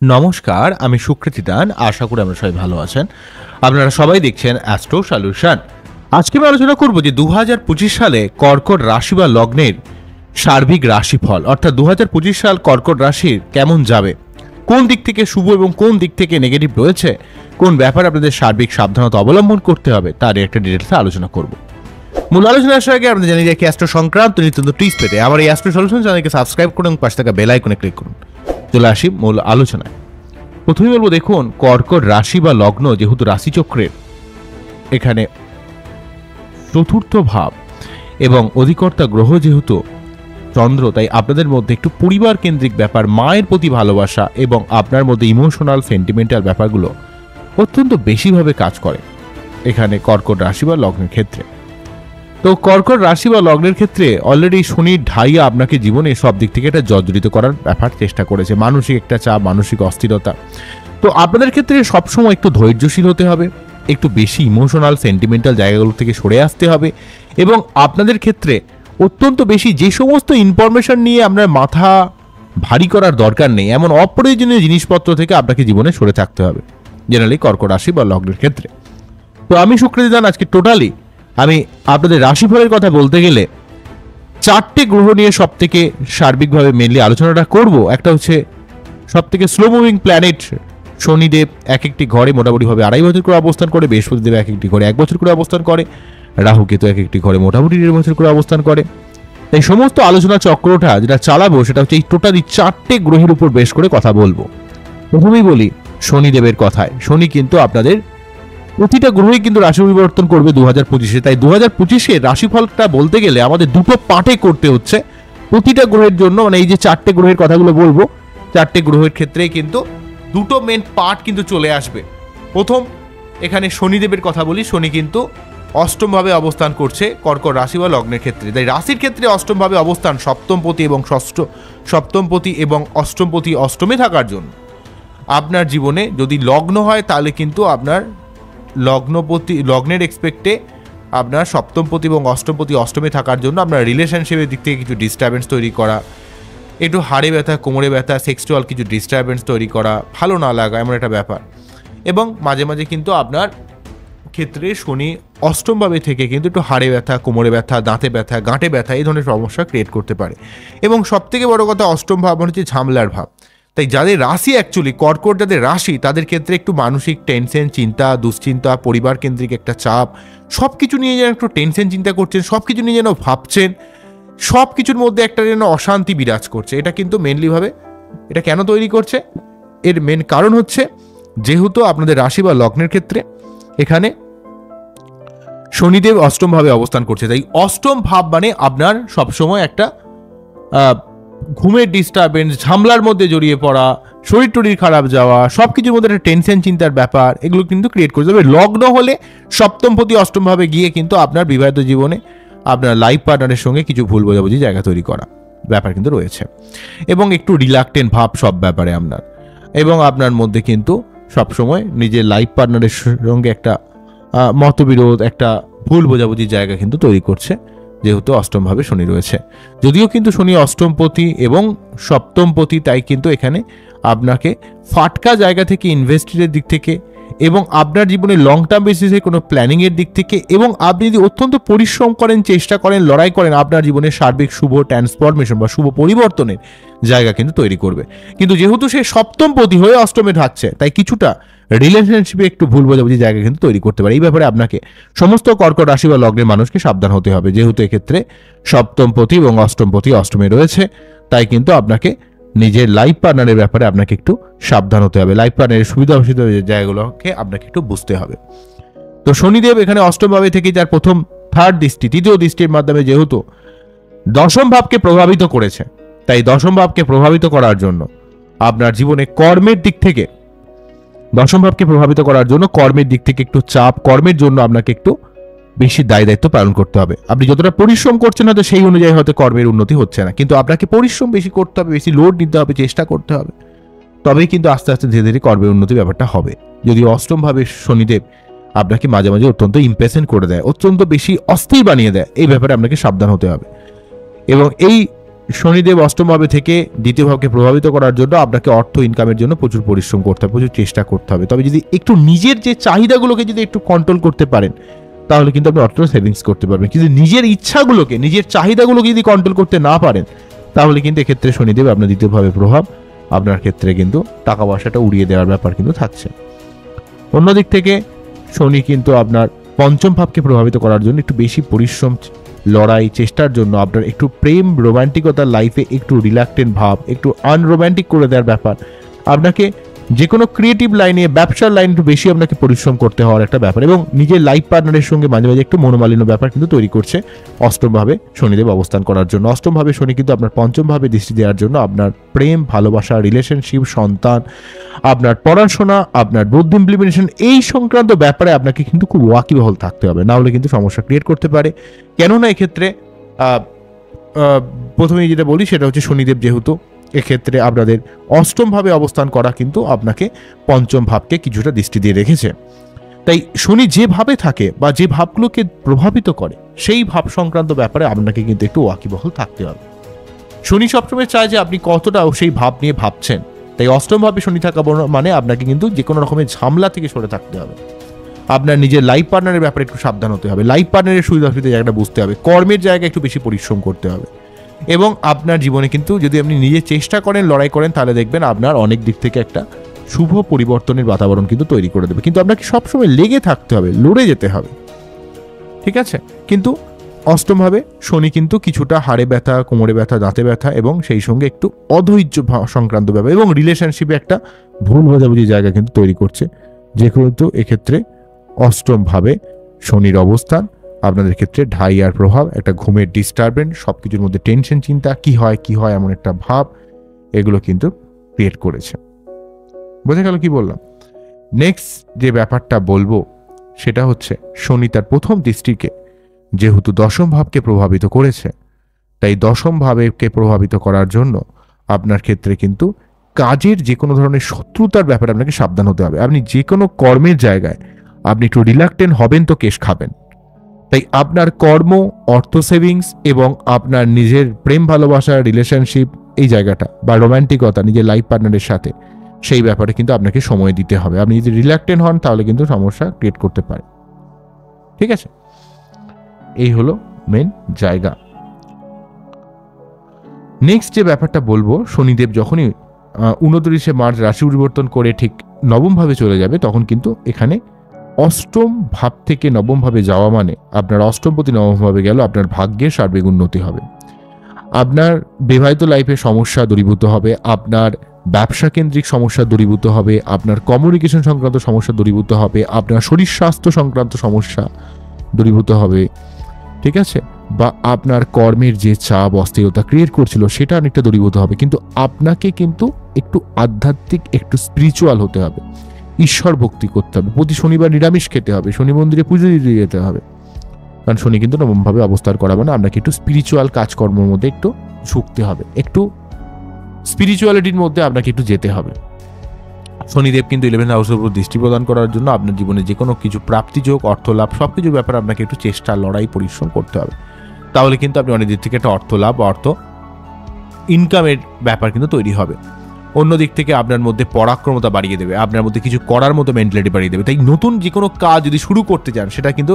নমস্কার, আমি সুকৃতি দান। আশা করি আমরা সবাই ভালো আছেন। আপনারা সবাই দেখছেন অ্যাস্ট্রো সলিউশন। আজকে আমি আলোচনা করব যে 2025 সালে কর্কট রাশি বা লগ্নের সার্বিক রাশিফল, অর্থাৎ 2025 সাল কর্কট রাশির কেমন যাবে, কোন দিক থেকে শুভ এবং কোন দিক থেকে নেগেটিভ রয়েছে, কোন ব্যাপারে আপনাদের সার্বিক সাবধানতা অবলম্বন করতে হবে তার একটা ডিটেলসে আলোচনা করব। মূল আলোচনা আসার আগে আপনাদের জানিয়ে রাখি, অ্যাস্ট্রো সংক্রান্ত নিত্য টিপস পেতে আমার এই অ্যাস্ট্রো সলিউশন চ্যানেলকে সাবস্ক্রাইব করুন এবং পাশে থাকা বেল আইকনে ক্লিক করুন। চলে আসি মূল আলোচনায়। প্রথমেই বলবো, দেখুন কর্কট রাশি বা লগ্ন যেহেতু রাশিচক্রের এখানে চতুর্থ ভাব এবং অধিকর্তা গ্রহ যেহেতু চন্দ্র, তাই আপনাদের মধ্যে একটু পরিবার কেন্দ্রিক ব্যাপার, মায়ের প্রতি ভালোবাসা এবং আপনার মধ্যে ইমোশনাল সেন্টিমেন্টাল ব্যাপারগুলো অত্যন্ত বেশিভাবে কাজ করে এখানে কর্কট রাশি বা লগ্নের ক্ষেত্রে। তো কর্কট রাশি বা লগ্নের ক্ষেত্রে অলরেডি শনির ঢাইয়া আপনাকে জীবনে সব দিক থেকে এটা জর্জরিত করার ব্যাপার চেষ্টা করেছে, মানসিক একটা চাপ, মানসিক অস্থিরতা। তো আপনাদের ক্ষেত্রে সবসময় একটু ধৈর্যশীল হতে হবে, একটু বেশি ইমোশনাল সেন্টিমেন্টাল জায়গাগুলো থেকে সরে আসতে হবে এবং আপনাদের ক্ষেত্রে অত্যন্ত বেশি যে সমস্ত ইনফরমেশন নিয়ে আপনার মাথা ভারী করার দরকার নেই এমন অপ্রয়োজনীয় জিনিসপত্র থেকে আপনাকে জীবনে সরে থাকতে হবে জেনারেলি কর্কট রাশি বা লগ্নের ক্ষেত্রে। তো আমি সুকৃতি দান, আজকে টোটালি আমি আপনাদের রাশিফলের কথা বলতে গেলে 4টে গ্রহ নিয়ে সব থেকে সার্বিকভাবে মেনলি আলোচনাটা করব। একটা হচ্ছে সব থেকে স্লো মুভিং প্ল্যানেট শনিদেব, এক একটি ঘরে মোটামুটিভাবে 2.5 বছর করে অবস্থান করে, বৃহস্পতিদেব এক একটি ঘরে 1 বছর করে অবস্থান করে, রাহু কেতু এক একটি ঘরে মোটামুটি 1.5 বছর করে অবস্থান করে। তাই সমস্ত আলোচনা চক্রটা যেটা চালাবো সেটা হচ্ছে এই টোটালি 4টে গ্রহের উপর বেশ করে কথা বলবো। প্রথমেই বলি শনিদেবের কথায়। শনি কিন্তু আপনাদের প্রতিটা গ্রহই কিন্তু রাশি পরিবর্তন করবে 2025-এ। তাই 2025-এর রাশিফলটা বলতে গেলে আমাদের দুটো পার্টে করতে হচ্ছে প্রতিটা গ্রহের জন্য। মানে এই যে 4টে গ্রহের কথাগুলো বলবো, 4টে গ্রহের ক্ষেত্রেই কিন্তু দুটো মেন পার্ট কিন্তু চলে আসবে। প্রথম এখানে শনিদেবের কথা বলি। শনি কিন্তু অষ্টমভাবে অবস্থান করছে কর্কট রাশি বা লগ্নের ক্ষেত্রে। তাই রাশির ক্ষেত্রে অষ্টমভাবে অবস্থান সপ্তমপতি এবং অষ্টমপতি অষ্টমে থাকার জন্য আপনার জীবনে যদি লগ্ন হয় তাহলে কিন্তু আপনার লগ্নের এক্সপেক্টে আপনার সপ্তমপতি এবং অষ্টমপতি অষ্টমে থাকার জন্য আপনার রিলেশনশিপের দিক থেকে কিছু ডিস্টারবেন্স তৈরি করা, একটু হাড়ে ব্যথা, কোমরে ব্যথা, সেক্সুয়াল কিছু ডিস্টারবেন্স তৈরি করা, ভালো না লাগা এমন একটা ব্যাপার। এবং মাঝে মাঝে কিন্তু আপনার ক্ষেত্রে শনি অষ্টমভাবে থেকে কিন্তু একটু হাড়ে ব্যথা, কোমরে ব্যথা, দাঁতে ব্যথা, গাঁটে ব্যথা এই ধরনের সমস্যা ক্রিয়েট করতে পারে। এবং সবথেকে বড় কথা, অষ্টম ভাব মানে হচ্ছে ঝামেলার ভাব। তাই যাদের রাশি অ্যাকচুয়ালি কর্কট, যাদের রাশি, তাদের ক্ষেত্রে একটু মানসিক টেনশন, চিন্তা, দুশ্চিন্তা, পরিবার কেন্দ্রিক একটা চাপ, সব কিছু নিয়ে যেন একটু টেনশন চিন্তা করছেন, সব কিছু নিয়ে যেন ভাবছেন, সব কিছুর মধ্যে একটা যেন অশান্তি বিরাজ করছে। এটা কিন্তু মেনলিভাবে এটা কেন তৈরি করছে, এর মেন কারণ হচ্ছে যেহেতু আপনাদের রাশি বা লগ্নের ক্ষেত্রে এখানে শনিদেব অষ্টমভাবে অবস্থান করছে। তাই অষ্টম ভাব মানে আপনার সবসময় একটা ঘুমের ডিস্টারবেন্স, ঝামেলার মধ্যে জড়িয়ে পড়া, শরীর টরীর খারাপ যাওয়া, সব কিছুর মধ্যে একটা টেনশন চিন্তার ব্যাপার, এগুলো কিন্তু ক্রিয়েট করে যাবে। লগ্ন হলে সপ্তমপতি অষ্টমভাবে গিয়ে কিন্তু আপনার বিবাহিত জীবনে আপনার লাইফ পার্টনারের সঙ্গে কিছু ভুল বোঝাবুঝি জায়গা তৈরি করা ব্যাপার কিন্তু রয়েছে এবং একটু রিলাক্টেন্ট ভাব সব ব্যাপারে আপনার, এবং আপনার মধ্যে কিন্তু সবসময় নিজের লাইফ পার্টনারের সঙ্গে একটা মতবিরোধ, একটা ভুল বোঝাবুঝির জায়গা কিন্তু তৈরি করছে যেহেতু অষ্টমভাবে শনি রয়েছে। যদিও কিন্তু শনি অষ্টমপতি এবং সপ্তমপতি, তাই কিন্তু এখানে আপনাকে ফাটকা জায়গা থেকে ইনভেস্টের দিক থেকে এবং আপনার জীবনে লং টার্ম বেসিসে কোনো প্ল্যানিংয়ের দিক থেকে এবং আপনি যদি অত্যন্ত পরিশ্রম করেন, চেষ্টা করেন, লড়াই করেন, আপনার জীবনে সার্বিক শুভ ট্রান্সফরমেশন বা শুভ পরিবর্তনের জায়গা কিন্তু তৈরি করবে। কিন্তু যেহেতু সে সপ্তমপতি হয়ে অষ্টমে ঢাকছে, তাই কিছুটা রিলেশনশিপে একটু ভুল বোঝাবুঝি জায়গা কিন্তু তৈরি করতে পারে। এই ব্যাপারে আপনাকে সমস্ত কর্কট রাশি বা লগ্নের মানুষকে সাবধান হতে হবে, যেহেতু এক্ষেত্রে সপ্তমপতি এবং অষ্টমপতি অষ্টমে রয়েছে। তাই কিন্তু আপনাকে নিজের লাইফ পার্টনারের ব্যাপারে আপনাকে একটু সাবধান হতে হবে, লাইফ পার্টনারের সুবিধা অসুবিধা জায়গাগুলোকে আপনাকে একটু বুঝতে হবে। তো শনিদেব এখানে অষ্টমভাবে থেকে যার প্রথম তৃতীয় দৃষ্টির মাধ্যমে যেহেতু দশম ভাবকে প্রভাবিত করেছে, তাই দশম ভাবকে প্রভাবিত করার জন্য আপনার জীবনে কর্মের দিক থেকে কর্মের দিক থেকে একটু চাপ, কর্মের জন্য আপনাকে একটু বেশি দায়িত্ব পালন করতে হবে। আপনি যতটা পরিশ্রম করছেন হয়তো সেই অনুযায়ী হয়তো কর্মের উন্নতি হচ্ছে না, কিন্তু আপনাকে পরিশ্রম বেশি করতে হবে, বেশি লোড নিতে হবে, চেষ্টা করতে হবে, তবেই কিন্তু আস্তে আস্তে ধীরে ধীরে কর্মের উন্নতি ব্যাপারটা হবে। যদিও অষ্টমভাবে শনিদেব আপনাকে মাঝে মাঝে অত্যন্ত ইম্পেশেন্ট করে দেয়, অত্যন্ত বেশি অস্থির বানিয়ে দেয়, এই ব্যাপারে আপনাকে সাবধান হতে হবে। এবং এই শনিদেব অষ্টমভাবে থেকে দ্বিতীয় ভাবকে প্রভাবিত করার জন্য আপনাকে অর্থ ইনকামের জন্য প্রচুর পরিশ্রম করতে হবে, প্রচুর চেষ্টা করতে হবে। তবে যদি একটু নিজের যে চাহিদাগুলোকে যদি একটু কন্ট্রোল করতে পারেন, তাহলে কিন্তু আপনি অর্থ সেভিংস করতে পারবেন। কিন্তু নিজের ইচ্ছাগুলোকে, নিজের চাহিদাগুলোকে যদি কন্ট্রোল করতে না পারেন, তাহলে কিন্তু এক্ষেত্রে শনিদেব আপনার দ্বিতীয়ভাবে প্রভাব আপনার ক্ষেত্রে কিন্তু টাকা পয়সাটা উড়িয়ে দেওয়ার ব্যাপার কিন্তু থাকছে। অন্যদিক থেকে শনি কিন্তু আপনার পঞ্চম ভাবকে প্রভাবিত করার জন্য একটু বেশি পরিশ্রম, লড়াই, চেষ্টার জন্য আপনার একটু প্রেম, রোমান্টিকতার লাইফে একটু রিল্যাক্টেন্ট ভাব, একটু আনরোম্যান্টিক করে দেওয়ার ব্যাপার, আপনাকে যে কোনো ক্রিয়েটিভ লাইনে, ব্যবসার লাইনে একটু বেশি আপনাকে পরিশ্রম করতে হওয়ার একটা ব্যাপার, এবং নিজের লাইফ পার্টনারের সঙ্গে মাঝে মাঝে একটু মনোমালিন্য ব্যাপার কিন্তু তৈরি করছে অষ্টমভাবে শনিদেব অবস্থান করার জন্য। অষ্টমভাবে শনি কিন্তু আপনার পঞ্চমভাবে দৃষ্টি দেওয়ার জন্য আপনার প্রেম, ভালোবাসা, রিলেশনশিপ, সন্তান, আপনার পড়াশোনা, আপনার বুদ্ধি ইমপ্লিমেন্টেশন, এই সংক্রান্ত ব্যাপারে আপনাকে কিন্তু খুব ওয়াকিবহল থাকতে হবে, না হলে কিন্তু সমস্যা ক্রিয়েট করতে পারে। কেননা এক্ষেত্রে প্রথমেই যেটা বলি সেটা হচ্ছে শনিদেব যেহেতু এক্ষেত্রে আপনাদের অষ্টমভাবে অবস্থান করা কিন্তু আপনাকে পঞ্চম ভাবকে কিছুটা দৃষ্টি দিয়ে রেখেছে। তাই শনি যেভাবে থাকে বা যে ভাবগুলোকে প্রভাবিত করে, সেই ভাব সংক্রান্ত ব্যাপারে আপনাকে কিন্তু একটু ওয়াকিবহল থাকতে হবে। শনি সবসময় চায় যে আপনি কতটা সেই ভাব নিয়ে ভাবছেন। তাই অষ্টমভাবে শনি থাকা মানে আপনাকে কিন্তু যে কোনো রকমের ঝামেলা থেকে সরে থাকতে হবে। আপনার নিজের লাইফ পার্টনারের ব্যাপারে একটু সাবধান হতে হবে, লাইফ পার্টনারের সুবিধা অসুবিধা জায়গাটা বুঝতে হবে, কর্মের জায়গায় একটু বেশি পরিশ্রম করতে হবে। এবং আপনার জীবনে কিন্তু যদি আপনি নিজে চেষ্টা করেন, লড়াই করেন, তাহলে দেখবেন আপনার অনেক দিক থেকে একটা শুভ পরিবর্তনের বাতাবরণ কিন্তু তৈরি করে দেবে। কিন্তু আপনাকে সবসময় লেগে থাকতে হবে, লড়ে যেতে হবে, ঠিক আছে? কিন্তু অষ্টমভাবে শনি কিন্তু কিছুটা হাড়ে ব্যথা, কোমরে ব্যথা, দাঁতে ব্যথা এবং সেই সঙ্গে একটু অধৈর্য সংক্রান্ত ব্যাপার এবং রিলেশনশিপে একটা ভুল বোঝাবুঝি জায়গা কিন্তু তৈরি করছে, যেহেতু এক্ষেত্রে অষ্টমভাবে শনির অবস্থান আপনাদের ক্ষেত্রে ঢাইয়ার প্রভাব, একটা ঘুমের ডিস্টারবেন্স, সব কিছুর মধ্যে টেনশন, চিন্তা, কি হয় এমন একটা ভাব, এগুলো কিন্তু ক্রিয়েট করেছে। বোঝা গেল কি বললাম? নেক্সট যে ব্যাপারটা বলবো সেটা হচ্ছে শনি তার প্রথম দৃষ্টিকে যেহেতু দশম ভাবকে প্রভাবিত করেছে, তাই দশম ভাবকে প্রভাবিত করার জন্য আপনার ক্ষেত্রে কিন্তু কাজের যে কোনো ধরনের শত্রুতার ব্যাপারে আপনাকে সাবধান হতে হবে। আপনি যে কোনো কর্মের জায়গায় আপনি একটু রিল্যাক্টেন্ট হবেন তো কেশ খাবেন। তাই আপনার কর্ম, অর্থ সেভিংস এবং আপনার নিজের প্রেম, ভালোবাসা, রিলেশনশিপ, এই জায়গাটা বা রোম্যান্টিকতা নিজের লাইফ পার্টনারের সাথে, সেই ব্যাপারে কিন্তু আপনাকে সময় দিতে হবে। আপনি যদি রিল্যাক্টেন্ট হন তাহলে কিন্তু সমস্যা ক্রিয়েট করতে পারে, ঠিক আছে? এই হলো মেন জায়গা। নেক্সট যে ব্যাপারটা বলবো, শনিদেব যখনই 29শে মার্চ রাশি পরিবর্তন করে ঠিক নবম ভাবে চলে যাবে, তখন কিন্তু এখানে অষ্টম ভাব থেকে নবম ভাবে যাওয়া মানে আপনার অষ্টমপতি নবম ভাবে গেল, আপনার ভাগ্যের সার্বিক উন্নতি হবে, আপনার বিবাহিত লাইফে সমস্যা দূরীভূত হবে, আপনার ব্যবসা কেন্দ্রিক সমস্যা দূরীভূত হবে, আপনার কমিউনিকেশন সংক্রান্ত সমস্যা দূরীভূত হবে, আপনার শরীর স্বাস্থ্য সংক্রান্ত সমস্যা দূরীভূত হবে, ঠিক আছে? বা আপনার কর্মের যে চাপ, অস্থিরতা ক্রিয়েট করছিল সেটা অনেকটা দূরীভূত হবে। কিন্তু আপনাকে কিন্তু একটু আধ্যাত্মিক, একটু স্পিরিচুয়াল হতে হবে, ঈশ্বর ভক্তি করতে হবে, প্রতি শনিবার নিরামিষ খেতে হবে, শনি মন্দিরে পুজো দিতে যেতে হবে, কারণ শনি কিন্তু নবমভাবে অবস্থান করা মানে আপনাকে একটু স্পিরিচুয়াল কাজকর্মের মধ্যে একটু ঝুঁকতে হবে, একটু স্পিরিচুয়ালিটির মধ্যে আপনাকে একটু যেতে হবে। শনিদেব কিন্তু 11th হাউসের উপর দৃষ্টি প্রদান করার জন্য আপনার জীবনে যে কোনো কিছু প্রাপ্তিযোগ, অর্থ লাভ, সব কিছুর ব্যাপারে আপনাকে একটু চেষ্টা, লড়াই, পরিশ্রম করতে হবে। তাহলে কিন্তু আপনি অনেক দিক থেকে একটা অর্থ লাভ, অর্থ ইনকামের ব্যাপার কিন্তু তৈরি হবে। অন্য দিক থেকে আপনার মধ্যে পরাক্রমতা বাড়িয়ে দেবে, আপনার মধ্যে কিছু করার মতো মেন্টালিটি বাড়িয়ে দেবে। তাই নতুন যে কোনো কাজ যদি শুরু করতে চান, সেটা কিন্তু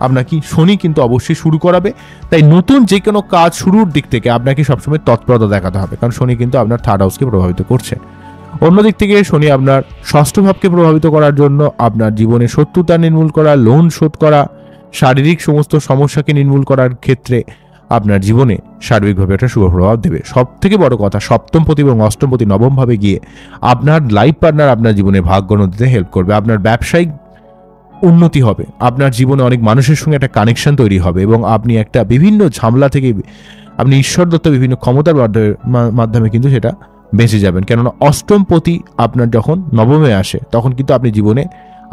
আপনাকে শনি কিন্তু অবশ্যই শুরু করাবে। তাই নতুন যে কোনো কাজ শুরুর দিক থেকে আপনাকে সবসময় তৎপরতা দেখাতে হবে, কারণ শনি কিন্তু আপনার থার্ড হাউসকে প্রভাবিত করছে। অন্যদিক থেকে শনি আপনার ষষ্ঠ ভাবকে প্রভাবিত করার জন্য আপনার জীবনে শত্রুতা নির্মূল করা, লোন শোধ করা, শারীরিক সমস্ত সমস্যাকে নির্মূল করার ক্ষেত্রে আপনার জীবনে সার্বিকভাবে একটা শুভ প্রভাব দেবে। সব থেকে বড় কথা, সপ্তমপতি এবং অষ্টমপতি নবমভাবে গিয়ে আপনার লাইফ পার্টনার আপনার জীবনে ভাগ্য উন্নতিতে হেল্প করবে, আপনার ব্যবসায়িক উন্নতি হবে, আপনার জীবনে অনেক মানুষের সঙ্গে একটা কানেকশন তৈরি হবে এবং আপনি একটা বিভিন্ন ঝামেলা থেকে আপনি ঈশ্বর দত্ত বিভিন্ন ক্ষমতার মাধ্যমে কিন্তু সেটা বেঁচে যাবেন। কেননা অষ্টমপতি আপনার যখন নবমে আসে, তখন কিন্তু আপনি জীবনে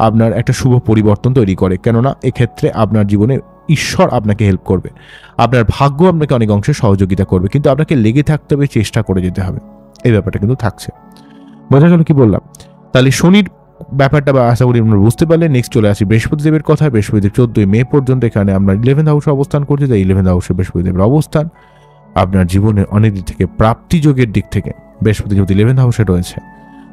আপনার একটা শুভ পরিবর্তন তৈরি করে। কেননা এক্ষেত্রে আপনার জীবনে ঈশ্বর আপনাকে হেল্প করবে, আপনার ভাগ্য আপনাকে অনেক অংশে সহযোগিতা করবে, কিন্তু আপনাকে লেগে থাকতে হবে, চেষ্টা করে যেতে হবে। এই ব্যাপারটা কিন্তু থাকছে। বোঝা গেল কি বললাম? তাহলে শনির ব্যাপারটা বা আশা করি আমরা বুঝতে পারলে। নেক্সট চলে আসি বৃহস্পতিদেবের কথা। বৃহস্পতিদেব 14ই মে পর্যন্ত এখানে আমরা 11th হাউসে অবস্থান করছি। তাই 11th হাউসে বৃহস্পতিদেবের অবস্থান আপনার জীবনে অনেক দিক থেকে প্রাপ্তিযোগের দিক থেকে বৃহস্পতি যেহেতু 11th হাউসে রয়েছে,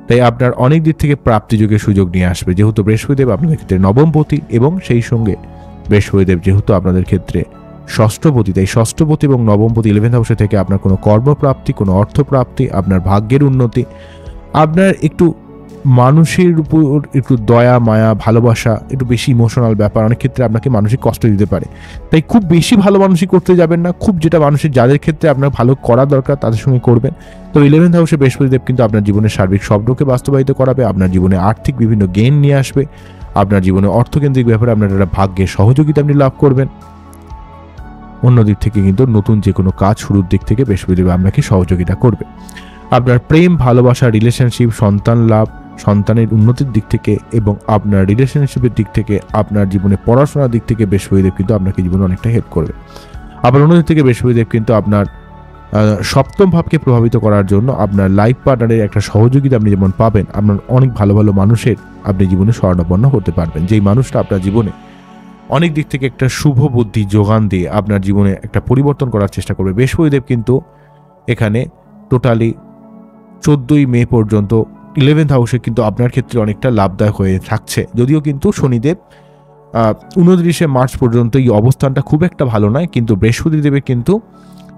তাই আপনার অনেক দিক থেকে প্রাপ্তিযোগের সুযোগ নিয়ে আসবে। যেহেতু বৃহস্পতিদেব আপনাদের ক্ষেত্রে নবমপতি এবং সেই সঙ্গে বৃহস্পতিদেব যেহেতু আপনাদের ক্ষেত্রে ষষ্ঠপতি, তাই ষষ্ঠপতি এবং নবমপতি 11th হাউসে থেকে আপনার কোনো কর্মপ্রাপ্তি, কোনো অর্থপ্রাপ্তি, আপনার ভাগ্যের উন্নতি, আপনার একটু মানুষের উপর একটু দয়া মায়া ভালোবাসা, একটু বেশি ইমোশনাল ব্যাপার অনেক ক্ষেত্রে আপনাকে মানসিক কষ্ট দিতে পারে। তাই খুব বেশি ভালো মানুষই করতে যাবেন না, খুব যেটা মানুষের যাদের ক্ষেত্রে আপনার ভালো করা দরকার তাদের সঙ্গে করবেন। তো 11th হাউসে বৃহস্পতিদেব কিন্তু আপনার জীবনের সার্বিক স্বপ্নকে বাস্তবায়িত করাবে, আপনার জীবনে আর্থিক বিভিন্ন গেইন নিয়ে আসবে, আপনার জীবনে অর্থকেন্দ্রিক ব্যাপারে আপনার একটা ভাগ্যের সহযোগিতা আপনি লাভ করবেন। অন্যদিক থেকে কিন্তু নতুন যে কোনো কাজ শুরুর দিক থেকে বৃহস্পতিদেব আপনাকে সহযোগিতা করবে। আপনার প্রেম, ভালোবাসা, রিলেশনশিপ, সন্তান লাভ, সন্তানের উন্নতির দিক থেকে এবং আপনার রিলেশনশিপের দিক থেকে, আপনার জীবনে পড়াশোনার দিক থেকে বৃহস্পতিদেব কিন্তু আপনাকে জীবনে অনেকটা হেল্প করবে। আবার অন্যদিক থেকে বৃহস্পতিদেব কিন্তু আপনার সপ্তম ভাবকে প্রভাবিত করার জন্য আপনার লাইফ পার্টনারের একটা সহযোগিতা আপনি যেমন পাবেন, আপনার অনেক ভালো ভালো মানুষের আপনি জীবনে স্বর্ণাপন্ন হতে পারবেন, যেই মানুষটা আপনার জীবনে অনেক দিক থেকে একটা শুভ বুদ্ধি যোগান দিয়ে আপনার জীবনে একটা পরিবর্তন করার চেষ্টা করবে। বৃহস্পতিদেব কিন্তু এখানে টোটালি 14ই মে পর্যন্ত 11th হাউসে কিন্তু আপনার ক্ষেত্রে অনেকটা লাভদায়ক হয়ে থাকছে। যদিও কিন্তু শনিদেব 29শে মার্চ পর্যন্ত এই অবস্থানটা খুব একটা ভালো নয়, কিন্তু বৃহস্পতিদেবের কিন্তু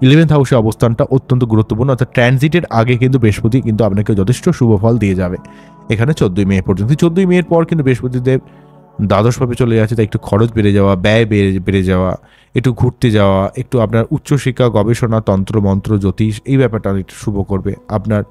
11th হাউসে অবস্থানটা অত্যন্ত গুরুত্বপূর্ণ। অর্থাৎ ট্রানজিটের আগে কিন্তু বৃহস্পতি কিন্তু আপনাকে যথেষ্ট শুভ ফল দিয়ে যাবে এখানে 14ই মে পর্যন্ত। 14ই মের পর কিন্তু বৃহস্পতিদেব দ্বাদশভাবে চলে যাচ্ছে, তাই একটু খরচ বেড়ে যাওয়া, ব্যয় বেড়ে যাওয়া, একটু ঘুরতে যাওয়া, একটু আপনার উচ্চশিক্ষা, গবেষণা, তন্ত্র মন্ত্র, জ্যোতিষ এই ব্যাপারটা একটু শুভ করবে। আপনার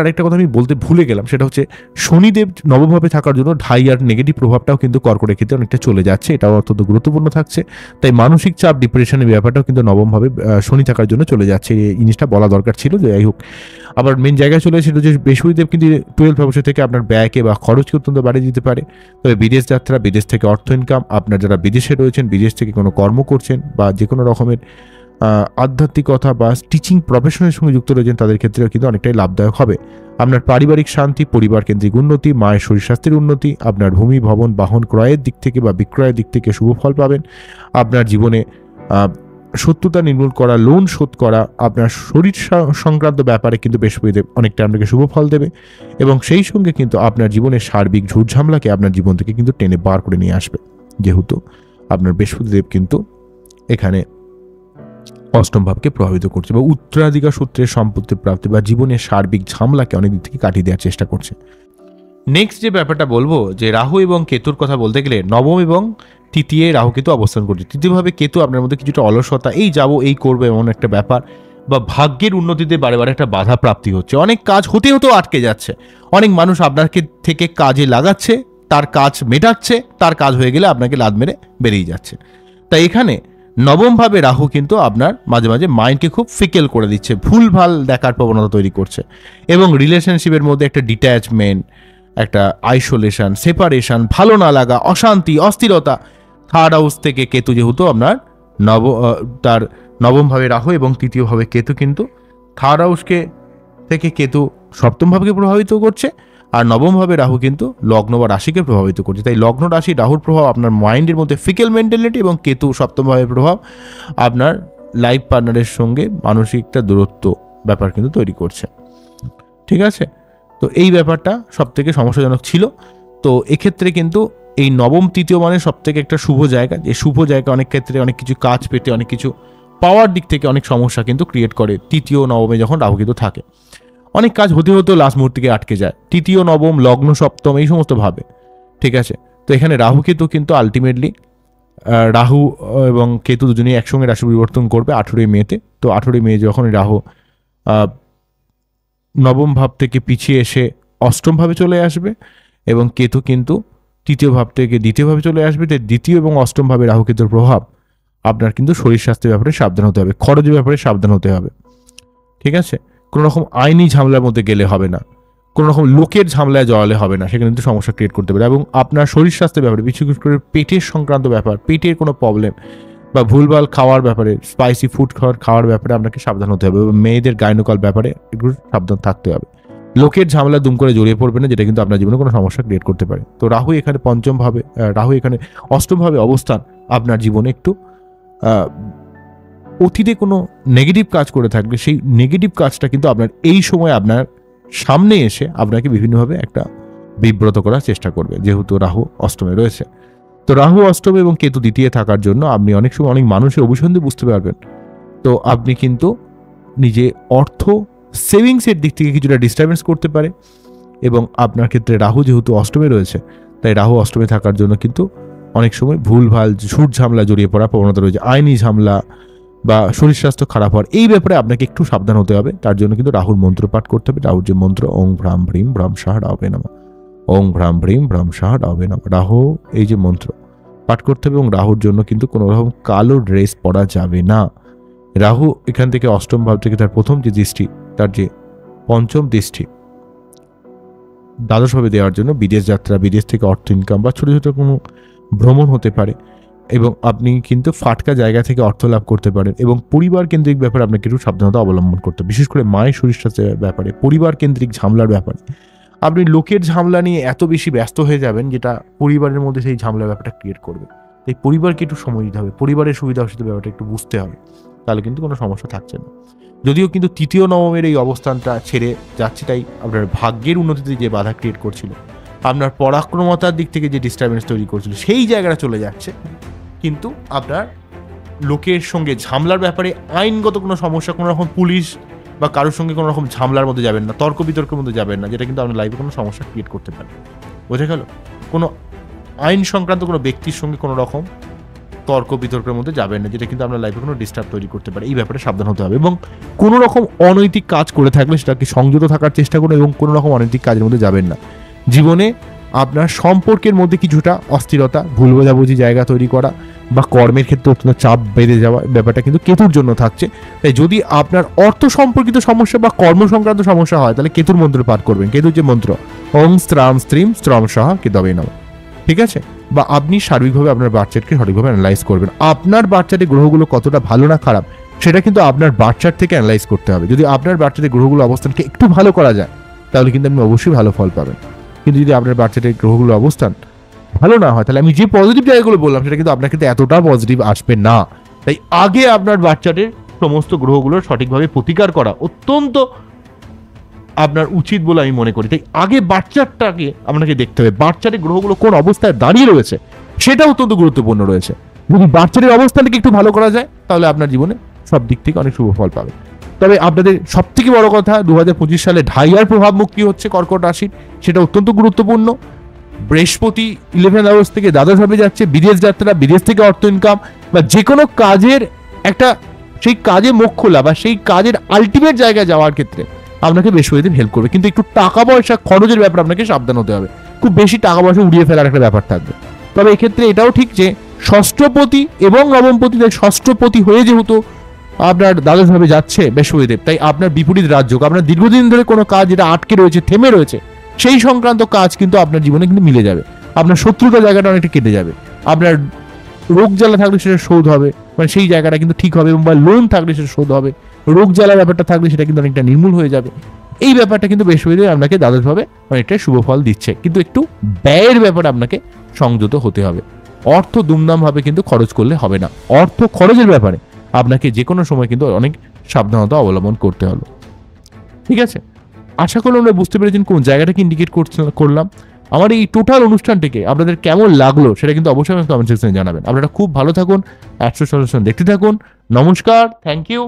আরেকটা কথা আমি বলতে ভুলে গেলাম, সেটা হচ্ছে শনিদেব নবমভাবে থাকার জন্য ঢাই আর নেগেটিভ প্রভাবটাও কিন্তু কর্কটের ক্ষেত্রে অনেকটা চলে যাচ্ছে, এটাও অত্যন্ত গুরুত্বপূর্ণ থাকছে। তাই মানসিক চাপ, ডিপ্রেশনের ব্যাপারটাও কিন্তু নবমভাবে শনি থাকার জন্য চলে যাচ্ছে, এই জিনিসটা বলা দরকার ছিল। যাই হোক, আবার মেন জায়গায় চলে এসেছিল যে বৃহস্পতিদেব কিন্তু 12th হাউস থেকে আপনার ব্যয়কে বা খরচকে অত্যন্ত বাড়িয়ে দিতে পারে। তবে বিদেশ যাত্রা, বিদেশ থেকে অর্থ ইনকাম, আপনার যারা বিদেশে রয়েছেন, বিদেশ থেকে কোনো কর্ম করছেন বা যে কোনো রকমের আধ্যাত্মিকতা বা টিচিং প্রফেশনের সঙ্গে যুক্ত রয়েছেন তাদের ক্ষেত্রেও কিন্তু অনেকটাই লাভদায়ক হবে। আপনার পারিবারিক শান্তি, পরিবার কেন্দ্রিক উন্নতি, মায়ের শরীর স্বাস্থ্যের উন্নতি, আপনার ভূমি ভবন বাহন ক্রয়ের দিক থেকে বা বিক্রয়ের দিক থেকে শুভ ফল পাবেন। আপনার জীবনে শত্রুতা নির্মূল করা, লোন শোধ করা, আপনার শরীর সংক্রান্ত ব্যাপারে কিন্তু বৃহস্পতিদেব অনেকটা আপনাকে শুভ ফল দেবে এবং সেই সঙ্গে কিন্তু আপনার জীবনের সার্বিক ঝুটঝামলাকে আপনার জীবন থেকে কিন্তু টেনে বার করে নিয়ে আসবে। যেহেতু আপনার বৃহস্পতিদেব কিন্তু এখানে অষ্টম ভাবকে প্রভাবিত করছে বা উত্তরাধিকার সূত্রে সম্পত্তির প্রাপ্তি বা জীবনের সার্বিক ঝামলাকে অনেক দিক থেকে কাটিয়ে দেওয়ার চেষ্টা করছে। নেক্সট যে ব্যাপারটা বলবো, যে রাহু এবং কেতুর কথা বলতে গেলে নবম এবং তৃতীয় রাহু কেতু অবস্থান করছে। তৃতীয়ভাবে কেতু আপনার মধ্যে কিছুটা অলসতা, এই যাবো এই করবো এমন একটা ব্যাপার বা ভাগ্যের উন্নতিতে বারে বারে একটা বাধা প্রাপ্তি হচ্ছে, অনেক কাজ হতেও আটকে যাচ্ছে, অনেক মানুষ আপনাকে থেকে কাজে লাগাচ্ছে, তার কাজ মেটাচ্ছে, তার কাজ হয়ে গেলে আপনাকে লাদ মেরে বেরিয়ে যাচ্ছে। তাই এখানে নবমভাবে রাহু কিন্তু আপনার মাঝে মাঝে মাইন্ডকে খুব ফিকেল করে দিচ্ছে, ভুলভাল দেখার প্রবণতা তৈরি করছে এবং রিলেশনশিপের মধ্যে একটা ডিট্যাচমেন্ট, একটা আইসোলেশন, সেপারেশন, ভালো না লাগা, অশান্তি, অস্থিরতা। থার্ড হাউস থেকে কেতু যেহেতু আপনার তার নবমভাবে রাহু এবং তৃতীয়ভাবে কেতু কিন্তু থার্ড হাউসকে থেকে কেতু সপ্তম ভাবকে প্রভাবিত করছে, আর নবমভাবে রাহু কিন্তু লগ্ন বা রাশিকে প্রভাবিত করছে। তাই লগ্ন রাশি রাহুর প্রভাব আপনার মাইন্ডের মধ্যে ফিকেল মেন্টালিটি এবং কেতু সপ্তমভাবে প্রভাব আপনার লাইফ পার্টনারের সঙ্গে মানসিক একটা দূরত্ব ব্যাপার কিন্তু তৈরি করছে। ঠিক আছে, তো এই ব্যাপারটা সব থেকে সমস্যাজনক ছিল। তো এক্ষেত্রে কিন্তু এই নবম তৃতীয় মানে সব থেকে একটা শুভ জায়গা, যে শুভ জায়গা অনেক ক্ষেত্রে অনেক কিছু কাজ পেতে, অনেক কিছু পাওয়ার দিক থেকে অনেক সমস্যা কিন্তু ক্রিয়েট করে। তৃতীয় নবমে যখন রাহু কিন্তু থাকে, অনেক কাজ হতে লাস্ট মুহূর্তে আটকে যায়, তৃতীয় নবম লগ্ন সপ্তম এই সমস্ত ভাবে। ঠিক আছে, তো এখানে রাহু কেতু কিন্তু আলটিমেটলি রাহু এবং কেতু দুজনেই একসঙ্গে রাশি পরিবর্তন করবে 18ই মেতে। তো 18ই মে যখন রাহু নবম ভাব থেকে পিছিয়ে এসে অষ্টম ভাবে চলে আসবে এবং কেতু কিন্তু তৃতীয় ভাব থেকে দ্বিতীয় ভাবে চলে আসবে। তাই দ্বিতীয় এবং অষ্টম ভাবে রাহু কেতুর প্রভাব আপনার কিন্তু শরীর স্বাস্থ্যের ব্যাপারে সাবধান হতে হবে, খরচের ব্যাপারে সাবধান হতে হবে। ঠিক আছে, কোনো রকম আইনি ঝামেলার মধ্যে গেলে হবে না, কোনো রকম লোকের ঝামেলায় জড়ালে হবে না, সেখানে কিন্তু সমস্যা ক্রিয়েট করতে পারে। এবং আপনার শরীর স্বাস্থ্যের ব্যাপারে বিশেষ করে পেটের সংক্রান্ত ব্যাপার, পেটের কোনো প্রবলেম বা ভুলভাল খাওয়ার ব্যাপারে, স্পাইসি ফুড খাওয়ার ব্যাপারে আপনাকে সাবধান হতে হবে। মেয়েদের গাইনোকল ব্যাপারে একটু সাবধান থাকতে হবে। লোকের ঝামেলা দুম করে জড়িয়ে পড়বে না, যেটা কিন্তু আপনার জীবনে কোনো সমস্যা ক্রিয়েট করতে পারে। তো রাহু এখানে রাহু এখানে অষ্টমভাবে অবস্থান আপনার জীবনে একটু অতীতে কোনো নেগেটিভ কাজ করে থাকলে সেই নেগেটিভ কাজটা কিন্তু আপনার এই সময় আপনার সামনে এসে আপনাকে বিভিন্নভাবে একটা বিব্রত করার চেষ্টা করবে, যেহেতু রাহু অষ্টমে রয়েছে। তো রাহু অষ্টমে এবং কেতু দ্বিতীয় থাকার জন্য আপনি অনেক সময় অনেক মানুষের অভিসন্ধি বুঝতে পারবেন। তো আপনি কিন্তু নিজে অর্থ সেভিংসের দিক থেকে কিছুটা ডিস্টারবেন্স করতে পারে, এবং আপনার ক্ষেত্রে রাহু যেহেতু অষ্টমে রয়েছে, তাই রাহু অষ্টমে থাকার জন্য কিন্তু অনেক সময় ভুলভাল ঝুট ঝামেলা জড়িয়ে পড়ার প্রবণতা রয়েছে, আইনি ঝামেলা বা শরীর স্বাস্থ্য খারাপ হওয়ার, এই ব্যাপারে আপনাকে একটু সাবধান হতে হবে। তার জন্য কিন্তু রাহুর মন্ত্র পাঠ করতে হবে। রাহুর যে মন্ত্র, ওং ভ্রাম ভ্রীম ভ্রাম শাহ রাহবে নমঃ, ওং ভ্রাম ভ্রীম ভ্রাম শাহ রাহবে নমঃ, রাহু এই যে মন্ত্র পাঠ করতে হবে। এবং রাহুর জন্য কিন্তু কোনো রকম কালো ড্রেস পরা যাবে না। রাহু এখান থেকে অষ্টম ভাব থেকে তার প্রথম যে দৃষ্টি, তার যে পঞ্চম দৃষ্টি দ্বাদশভাবে দেওয়ার জন্য বিদেশ যাত্রা, বিদেশ থেকে অর্থ ইনকাম বা ছোটো ছোটো কোনো ভ্রমণ হতে পারে, এবং আপনি কিন্তু ফাটকা জায়গা থেকে অর্থ লাভ করতে পারেন। এবং পরিবার কেন্দ্রিক ব্যাপারে আপনাকে একটু সাবধানতা অবলম্বন করতে হবে, বিশেষ করে মায়ের শরীর স্বাস্থ্যের ব্যাপারে, পরিবার কেন্দ্রিক ঝামেলার ব্যাপারে আপনি লোকের ঝামেলা নিয়ে এত বেশি ব্যস্ত হয়ে যাবেন যেটা পরিবারের মধ্যে সেই ঝামেলার ব্যাপারটা ক্রিয়েট করবে। তাই পরিবারকে একটু সময় দিতে হবে, পরিবারের সুবিধা অসুবিধা ব্যাপারটা একটু বুঝতে হবে, তাহলে কিন্তু কোনো সমস্যা থাকছে না। যদিও কিন্তু তৃতীয় নবমের এই অবস্থানটা ছেড়ে যাচ্ছে, তাই আপনার ভাগ্যের উন্নতিতে যে বাধা ক্রিয়েট করছিল, আপনার পরাক্রমতার দিক থেকে যে ডিস্টারবেন্স তৈরি করছিল, সেই জায়গাটা চলে যাচ্ছে। কিন্তু আপনার লোকের সঙ্গে ঝামেলার ব্যাপারে আইনগত কোনো সমস্যা, কোনো রকম পুলিশ বা কারোর সঙ্গে কোনো রকম ঝামেলার মধ্যে যাবেন না, তর্ক বিতর্কের মধ্যে যাবেন না, যেটা কিন্তু আপনার লাইফে কোনো সমস্যা ক্রিয়েট করতে পারে। বোঝা গেল? কোনো আইন সংক্রান্ত কোনো ব্যক্তির সঙ্গে কোনো রকম তর্ক বিতর্কের মধ্যে যাবেন না, যেটা কিন্তু আপনার লাইফে কোনো ডিস্টার্ব তৈরি করতে পারে। এই ব্যাপারে সাবধান হতে হবে, এবং কোনো রকম অনৈতিক কাজ করে থাকলে সেটাকে সংযত থাকার চেষ্টা করুন, এবং কোনো রকম অনৈতিক কাজের মধ্যে যাবেন না। জীবনে আপনার সম্পর্কের মধ্যে কিছুটা অস্থিরতা, ভুল বোঝাবুঝি জায়গা তৈরি করা বা কর্মের ক্ষেত্রে অত্যন্ত চাপ বেড়ে যাওয়া ব্যাপারটা কিন্তু কেতুর জন্য থাকছে। তাই যদি আপনার অর্থ সম্পর্কিত সমস্যা বা কর্ম সংক্রান্ত সমস্যা হয়, তাহলে কেতুর মন্ত্র পাঠ করবেন। কেতুর যে মন্ত্র, ওং স্ত্রাম স্ত্রীম স্ত্রম সাহা কেতবে নমঃ, ঠিক আছে? বা আপনি সার্বিকভাবে আপনার বাচ্চাকে সঠিকভাবে অ্যানালাইজ করবেন। আপনার বাচ্চাটি গ্রহগুলো কতটা ভালো না খারাপ, সেটা কিন্তু আপনার বাচ্চার থেকে অ্যানালাইজ করতে হবে। যদি আপনার বাচ্চাটির গ্রহগুলো অবস্থানকে একটু ভালো করা যায়, তাহলে কিন্তু আপনি অবশ্যই ভালো ফল পাবেন। কিন্তু যদি আপনার বাচ্চাটির গ্রহগুলো অবস্থান ভালো না হয়, তাহলে আমি যে পজিটিভ জায়গাগুলো বললাম সেটা কিন্তু আপনার ক্ষেত্রে এতটা পজিটিভ আসবে না। তাই আগে আপনার বাচ্চাটির সমস্ত গ্রহগুলোর সঠিকভাবে প্রতিকার করা অত্যন্ত আপনার উচিত বলে আমি মনে করি। তাই আগে বাচ্চাটাকে আপনাকে দেখতে হবে, বাচ্চাটির গ্রহগুলো কোন অবস্থায় দাঁড়িয়ে রয়েছে সেটা অত্যন্ত গুরুত্বপূর্ণ রয়েছে। যদি বাচ্চাটির অবস্থাটাকে একটু ভালো করা যায়, তাহলে আপনার জীবনে সব দিক থেকে অনেক শুভ ফল পাবে। তবে আপনাদের সব থেকে বড় কথা, 2025 সালে ঢাইয়ার প্রভাব মুক্তি হচ্ছে কর্কট রাশির, সেটা অত্যন্ত গুরুত্বপূর্ণ। বৃহস্পতি 11 হাউস থেকে দ্বাদশভাবে যাচ্ছে, বিদেশ যাত্রা, বিদেশ থেকে অর্থ ইনকাম বা যে কোনো কাজের একটা সেই কাজে মুখ খোলা বা সেই কাজের আলটিমেট জায়গায় যাওয়ার ক্ষেত্রে আপনাকে বৃহস্পতি হেল্প করবে। কিন্তু একটু টাকা পয়সা খরচের ব্যাপারে আপনাকে সাবধান হতে হবে, খুব বেশি টাকা পয়সা উড়িয়ে ফেলার একটা ব্যাপার থাকবে। তবে এক্ষেত্রে এটাও ঠিক যে ষষ্ঠপতি এবং নবমপতি, ষষ্ঠপতি হয়ে যেহেতু আপনার দ্বাদশভাবে যাচ্ছে বৃহস্পতিদেব, তাই আপনার বিপরীত রাজযোগ, আপনার দীর্ঘদিন ধরে কোনো কাজ যেটা আটকে রয়েছে, থেমে রয়েছে, সেই সংক্রান্ত কাজ কিন্তু আপনার জীবনে কিন্তু মিলে যাবে। আপনার শত্রুতার জায়গাটা অনেকটা কেটে যাবে, আপনার রোগ জ্বালা থাকলে সেটা শোধ হবে, মানে সেই জায়গাটা কিন্তু ঠিক হবে, এবং বা লোন থাকলে সেটা শোধ হবে, রোগ জ্বালার ব্যাপারটা থাকলে সেটা কিন্তু অনেকটা নির্মূল হয়ে যাবে। এই ব্যাপারটা কিন্তু বৃহস্পতি আপনাকে দ্বাদশভাবে অনেকটাই শুভ ফল দিচ্ছে, কিন্তু একটু ব্যয়ের ব্যাপারে আপনাকে সংযত হতে হবে। অর্থ দুমদামভাবে কিন্তু খরচ করলে হবে না, অর্থ খরচের ব্যাপারে আপনাকে যে কোনো সময় কিন্তু অনেক সাবধানতা অবলম্বন করতে হবে। ঠিক আছে, আশা করলাম আমরা বুঝতে পেরেছেন কোন জায়গাটাকে ইন্ডিকেট করলাম। আমার এই টোটাল অনুষ্ঠানটিকে আপনাদের কেমন লাগলো সেটা কিন্তু অবশ্যই কমেন্ট সেকশনে জানাবেন। আপনারা খুব ভালো থাকুন, অ্যাস্ট্রো সলিউশন দেখতে থাকুন। নমস্কার, থ্যাংক ইউ।